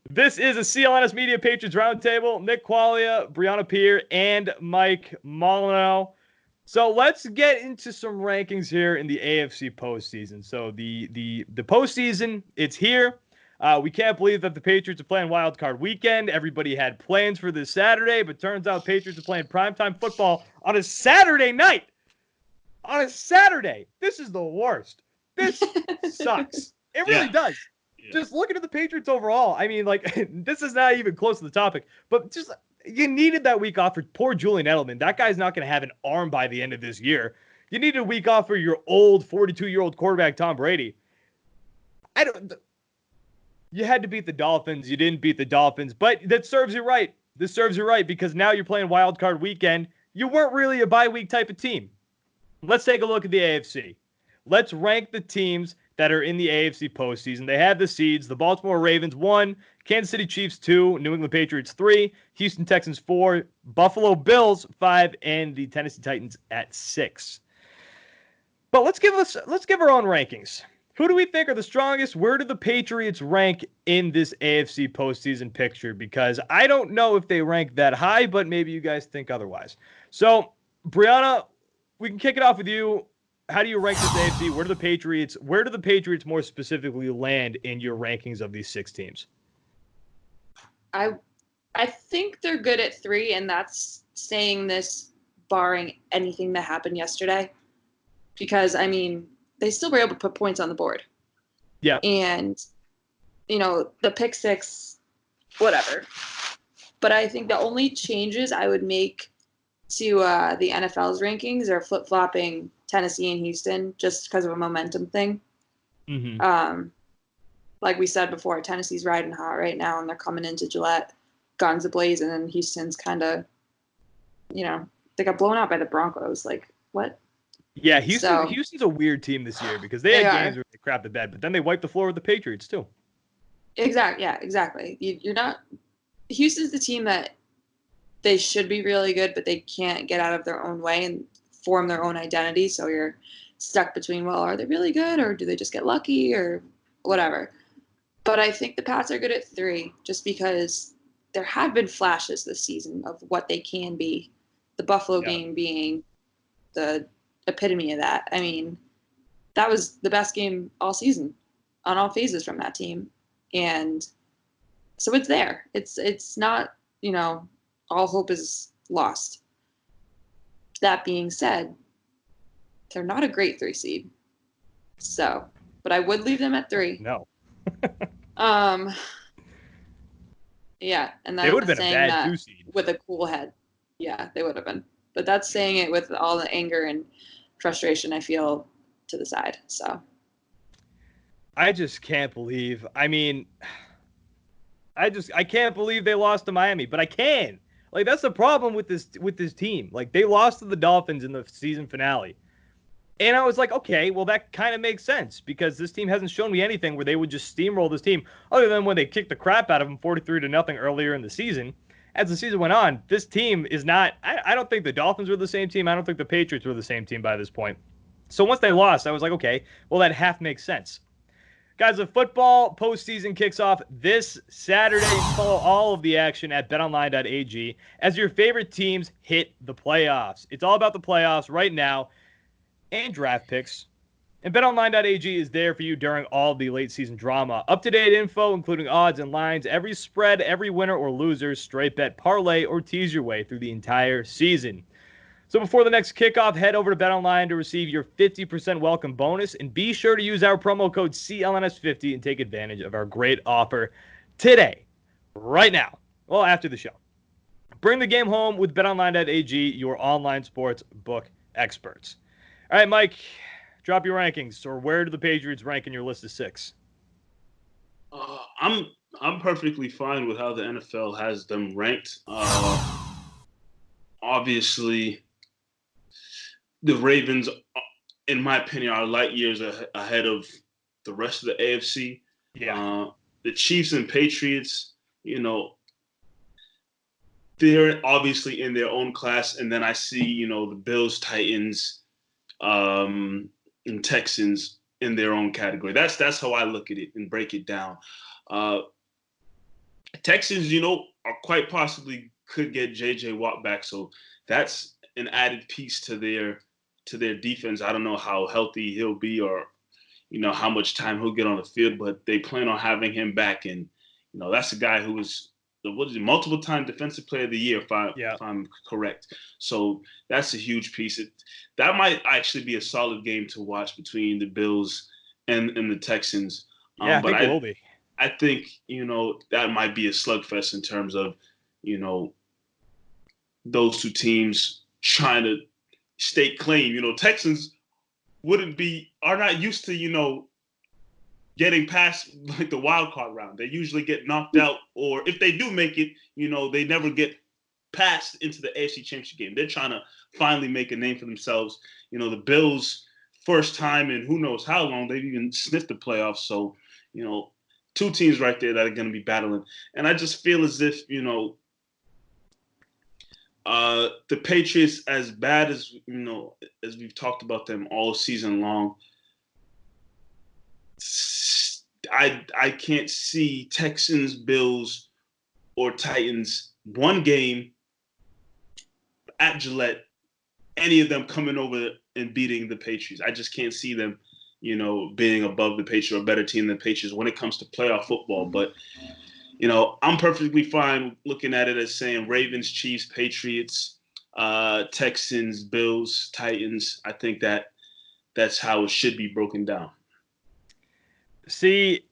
This is a CLNS Media Patriots Roundtable. Nick Qualia, Brianna Peer, and Mike Molyneux. So let's get into some rankings here in the AFC postseason. So the postseason, it's here. We can't believe that the Patriots are playing Wild Card Weekend. Everybody had plans for this Saturday, but turns out Patriots are playing primetime football on a Saturday night. On a Saturday. This is the worst. This sucks. It really does. Yeah. Just looking at the Patriots overall, I mean, like, this is not even close to the topic, but just you needed that week off for poor Julian Edelman. That guy's not going to have an arm by the end of this year. You needed a week off for your old 42-year-old quarterback, Tom Brady. You had to beat the Dolphins. You didn't beat the Dolphins, but that serves you right. This serves you right because now you're playing Wild Card Weekend. You weren't really a bye week type of team. Let's take a look at the AFC. Let's rank the teams that are in the AFC postseason. They have the seeds. The Baltimore Ravens 1, Kansas City Chiefs 2, New England Patriots 3, Houston Texans 4, Buffalo Bills 5, and the Tennessee Titans at 6. But let's give our own rankings. Who do we think are the strongest? Where do the Patriots rank in this AFC postseason picture? Because I don't know if they rank that high, but maybe you guys think otherwise. So, Brianna, we can kick it off with you. How do you rank this AFC? Where do the Patriots more specifically land in your rankings of these 6 teams? I think they're good at 3, and that's saying this barring anything that happened yesterday. Because, I mean, they still were able to put points on the board. Yeah. And, the pick 6, whatever. But I think the only changes I would make to the NFL's rankings are flip-flopping Tennessee and Houston just because of a momentum thing. Mm-hmm. Like we said before, Tennessee's riding hot right now, and they're coming into Gillette, guns a-blazing, and Houston's kind of, they got blown out by the Broncos. Like, what? Yeah, Houston's a weird team this year because they had games where they crapped the bed, but then they wiped the floor with the Patriots too. Exactly. Yeah, exactly. You're not – Houston's the team that they should be really good, but they can't get out of their own way and form their own identity. So you're stuck between, well, are they really good or do they just get lucky or whatever? But I think the Pats are good at 3 just because there have been flashes this season of what they can be. The Buffalo game being the epitome of that. I mean, that was the best game all season on all phases from that team. And so it's there. It's not, all hope is lost. That being said, they're not a great 3 seed. So, but I would leave them at 3. No. Yeah, and they would have been a bad that 2 seed with a cool head. Yeah, they would have been. But that's saying it with all the anger and frustration I feel to the side. So I just can't believe. I mean, I can't believe they lost to Miami, but I can. Like, that's the problem with this team. Like, they lost to the Dolphins in the season finale. And I was like, okay, well, that kind of makes sense because this team hasn't shown me anything where they would just steamroll this team other than when they kicked the crap out of them 43-0 earlier in the season. As the season went on, this team is not – I don't think the Dolphins were the same team. I don't think the Patriots were the same team by this point. So once they lost, I was like, okay, well, that half makes sense. Guys, the football postseason kicks off this Saturday. You can follow all of the action at betonline.ag as your favorite teams hit the playoffs. It's all about the playoffs right now and draft picks. And betonline.ag is there for you during all the late season drama. Up-to-date info, including odds and lines, every spread, every winner or loser, straight bet, parlay, or tease your way through the entire season. So before the next kickoff, head over to BetOnline to receive your 50% welcome bonus. And be sure to use our promo code CLNS50 and take advantage of our great offer today, right now, well, after the show. Bring the game home with BetOnline.ag, your online sports book experts. All right, Mike, drop your rankings. Or where do the Patriots rank in your list of 6? I'm perfectly fine with how the NFL has them ranked. Obviously, the Ravens, in my opinion, are light years ahead of the rest of the AFC. Yeah. The Chiefs and Patriots, they're obviously in their own class. And then I see, the Bills, Titans, and Texans in their own category. That's how I look at it and break it down. Texans, are quite possibly could get J.J. Watt back, so that's an added piece to their defense. I don't know how healthy he'll be or how much time he'll get on the field, but they plan on having him back, and that's a guy who was multiple time defensive player of the year if I'm correct. So that's a huge piece. That might actually be a solid game to watch between the Bills and the Texans. Yeah, I think it will be. I think, that might be a slugfest in terms of, those two teams trying to stake claim. Texans are not used to, getting past like the wild card round. They usually get knocked out, or if they do make it, they never get passed into the AFC Championship game. They're trying to finally make a name for themselves. The Bills, first time in who knows how long, they've even sniffed the playoffs. So, two teams right there that are going to be battling. And I just feel as if, the Patriots, as bad as, as we've talked about them all season long, I can't see Texans, Bills, or Titans one game at Gillette, any of them coming over and beating the Patriots. I just can't see them, being above the Patriots or a better team than the Patriots when it comes to playoff football. But, I'm perfectly fine looking at it as saying Ravens, Chiefs, Patriots, Texans, Bills, Titans. I think that's how it should be broken down. See,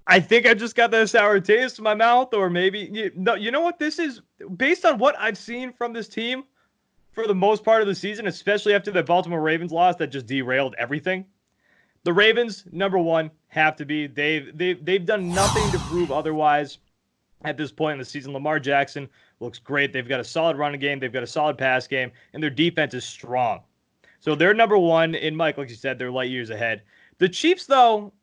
I think I just got that sour taste in my mouth, or maybe you know what this is based on what I've seen from this team for the most part of the season, especially after the Baltimore Ravens loss that just derailed everything. The Ravens, number one, have to be. They've done nothing to prove otherwise at this point in the season. Lamar Jackson looks great. They've got a solid running game. They've got a solid pass game, and their defense is strong. So they're number one. And Mike, like you said, they're light years ahead. The Chiefs, though.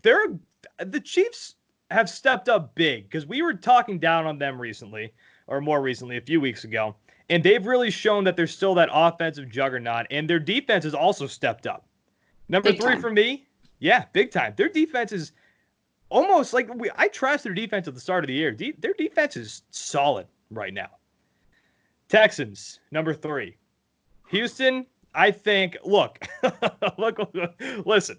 The Chiefs have stepped up big because we were talking down on them recently, or more recently, a few weeks ago, and they've really shown that they're still that offensive juggernaut, and their defense has also stepped up. Number Big three time. for me, yeah, big time. Their defense is almost like I trashed their defense at the start of the year. Their defense is solid right now. Texans, number three. Houston, I think. Look, listen.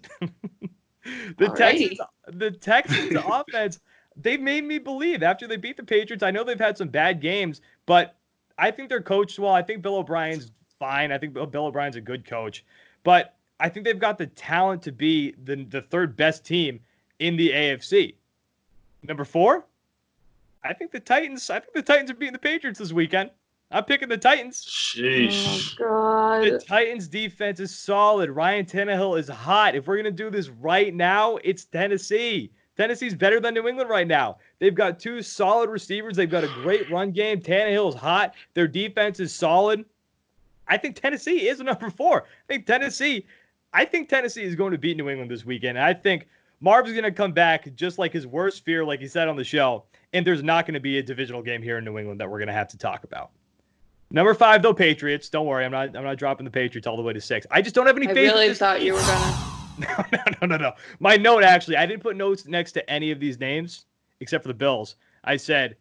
The Texans offense, they've made me believe after they beat the Patriots. I know they've had some bad games, but I think they're coached well. I think Bill O'Brien's fine. I think Bill O'Brien's a good coach, but I think they've got the talent to be the third best team in the AFC. Number four, I think the Titans are beating the Patriots this weekend. I'm picking the Titans. Sheesh. Oh, God. The Titans' defense is solid. Ryan Tannehill is hot. If we're going to do this right now, it's Tennessee. Tennessee's better than New England right now. They've got two solid receivers. They've got a great run game. Tannehill is hot. Their defense is solid. I think Tennessee is number four. I think Tennessee is going to beat New England this weekend. And I think Marv's going to come back just like his worst fear, like he said on the show. And there's not going to be a divisional game here in New England that we're going to have to talk about. Number five, though, Patriots. Don't worry, I'm not dropping the Patriots all the way to 6. I just don't have any faith. I really thought you were gonna. No. My note, actually, I didn't put notes next to any of these names except for the Bills. I said,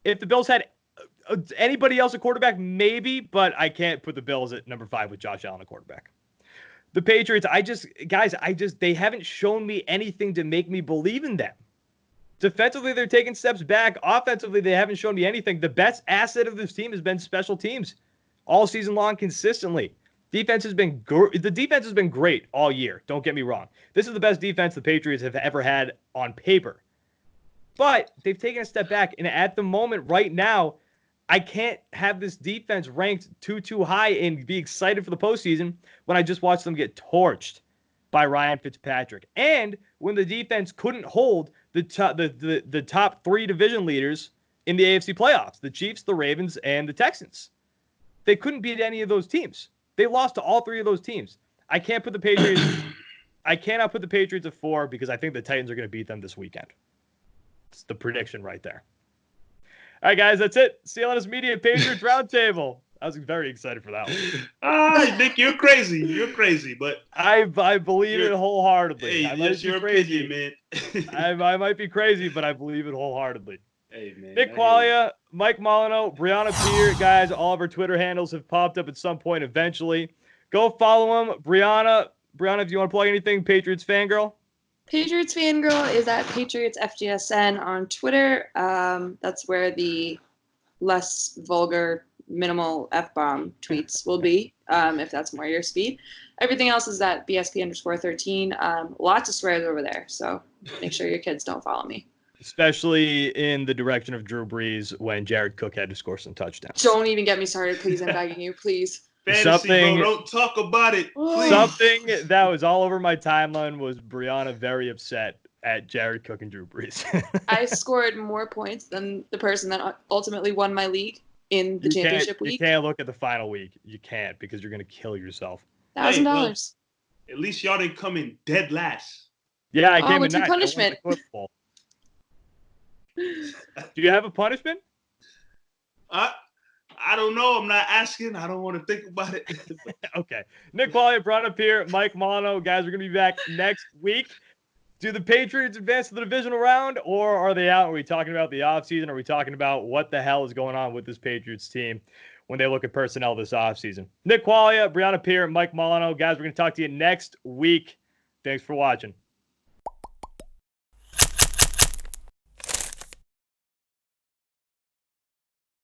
if the Bills had anybody else a quarterback, maybe, but I can't put the Bills at number 5 with Josh Allen a quarterback. The Patriots, they haven't shown me anything to make me believe in them. Defensively, they're taking steps back. Offensively, they haven't shown me anything. The best asset of this team has been special teams all season long consistently. The defense has been great all year. Don't get me wrong. This is the best defense the Patriots have ever had on paper. But they've taken a step back, and at the moment right now, I can't have this defense ranked too high and be excited for the postseason when I just watched them get torched by Ryan Fitzpatrick. And when the defense couldn't hold the top 3 division leaders in the AFC playoffs, the Chiefs, the Ravens, and the Texans. They couldn't beat any of those teams. They lost to all 3 of those teams. I cannot put the Patriots at 4 because I think the Titans are going to beat them this weekend. It's the prediction right there. All right, guys, that's it. CLNS Media Patriots Roundtable. I was very excited for that one. Nick, you're crazy. You're crazy, but I believe it wholeheartedly. Hey, that's your opinion, man. I might be crazy, but I believe it wholeheartedly. Hey, man. Nick Qualia, Mike Molino, Brianna Peer, guys, all of our Twitter handles have popped up at some point eventually. Go follow them. Brianna, if you want to plug anything, Patriots fangirl. Patriots fangirl is at Patriots FGSN on Twitter. That's where the less vulgar, minimal F-bomb tweets will be, if that's more your speed. Everything else is at BSP_13. Lots of swears over there, so make sure your kids don't follow me. Especially in the direction of Drew Brees when Jared Cook had to score some touchdowns. Don't even get me started, please. I'm begging you, please. Fantasy, bro, don't talk about it. Please. Something that was all over my timeline was Brianna very upset at Jared Cook and Drew Brees. I scored more points than the person that ultimately won my league in the championship week. You can't look at the final week. You can't because you're going to kill yourself. $1,000. Well, at least y'all didn't come in dead last. Yeah, I came in what's your ninth. punishment? Do you have a punishment? I don't know. I'm not asking. I don't want to think about it. Okay. Nick Qualia, Brianna Peer, Mike Molino. Guys, we're going to be back next week. Do the Patriots advance to the divisional round, or are they out? Are we talking about the offseason? Are we talking about what the hell is going on with this Patriots team when they look at personnel this offseason? Nick Qualia, Brianna Peer, Mike Molino. Guys, we're going to talk to you next week. Thanks for watching.